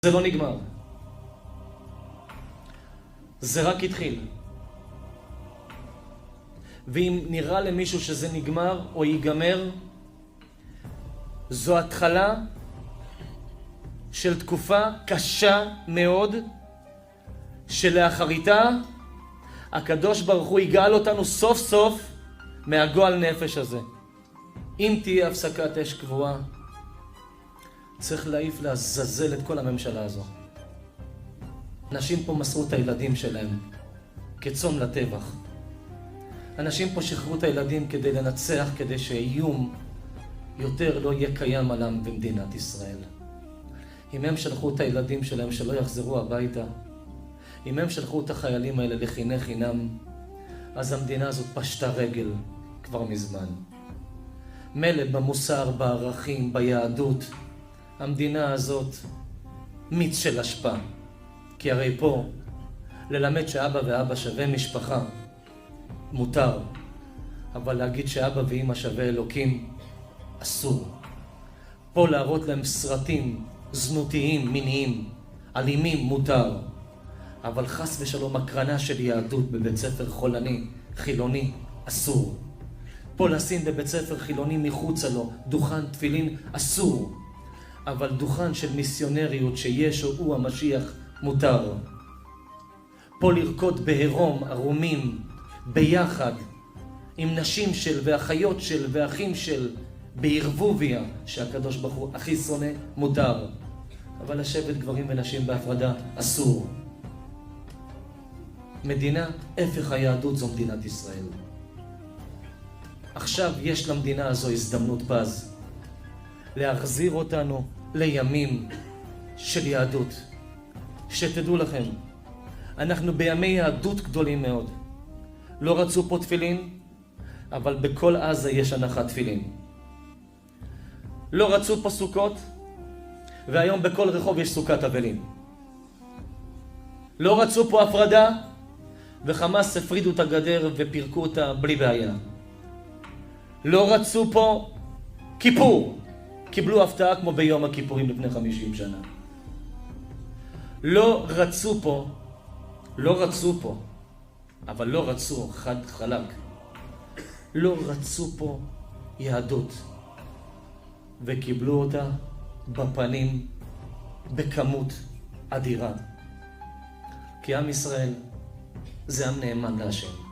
זה לא נגמר. זה רק התחיל. ואם נראה למישהו שזה נגמר או ייגמר, זו התחלה של תקופה קשה מאוד, שלאחריתה הקדוש ברוך הוא יגאל אותנו סוף סוף מהגועל נפש הזה. אם תהיה הפסקת אש קבועה, צריך להעיף לעזאזל את כל הממשלה הזו. אנשים פה מסרו את הילדים שלהם כצאן לטבח. אנשים פה שחררו את הילדים כדי לנצח, כדי שאיום יותר לא יהיה קיים עליהם במדינת ישראל. אם הם שלחו את הילדים שלהם שלא יחזרו הביתה, אם הם שלחו את החיילים האלה לחיני חינם, אז המדינה הזאת פשטה רגל כבר מזמן. מלא במוסר, בערכים, ביהדות, המדינה הזאת מיץ של השפעה. כי הרי פה ללמד שאבא ואבא שווה משפחה מותר, אבל להגיד שאבא ואמא שווה אלוקים אסור. פה להראות להם סרטים זנותיים, מיניים, אלימים מותר, אבל חס ושלום הקרנה של יהדות בבית ספר חולני, חילוני, אסור. פה לשים בבית ספר חילוני מחוצה לו דוכן תפילין אסור, אבל דוכן של מיסיונריות שישו הוא המשיח מותר. פה לרקוד בהרום ערומים ביחד עם נשים של ואחיות של ואחים של בערבוביה שהקדוש ברוך הוא הכי שונא מותר, אבל לשבת גברים ונשים בהפרדה אסור. מדינה הפך היהדות זו מדינת ישראל. עכשיו יש למדינה הזו הזדמנות פז להחזיר אותנו לימים של יהדות. שתדעו לכם, אנחנו בימי יהדות גדולים מאוד. לא רצו פה תפילין, אבל בכל עזה יש הנחת תפילין. לא רצו פה סוכות, והיום בכל רחוב יש סוכת אבלים. לא רצו פה הפרדה, וחמאס הפרידו את הגדר ופירקו אותה בלי בעיה. לא רצו פה כיפור, קיבלו הפתעה כמו ביום הכיפורים לפני 50 שנה. לא רצו פה, אבל לא רצו חד חלק. לא רצו פה יהדות, וקיבלו אותה בפנים בכמות אדירה. כי עם ישראל זה עם נאמן להשם.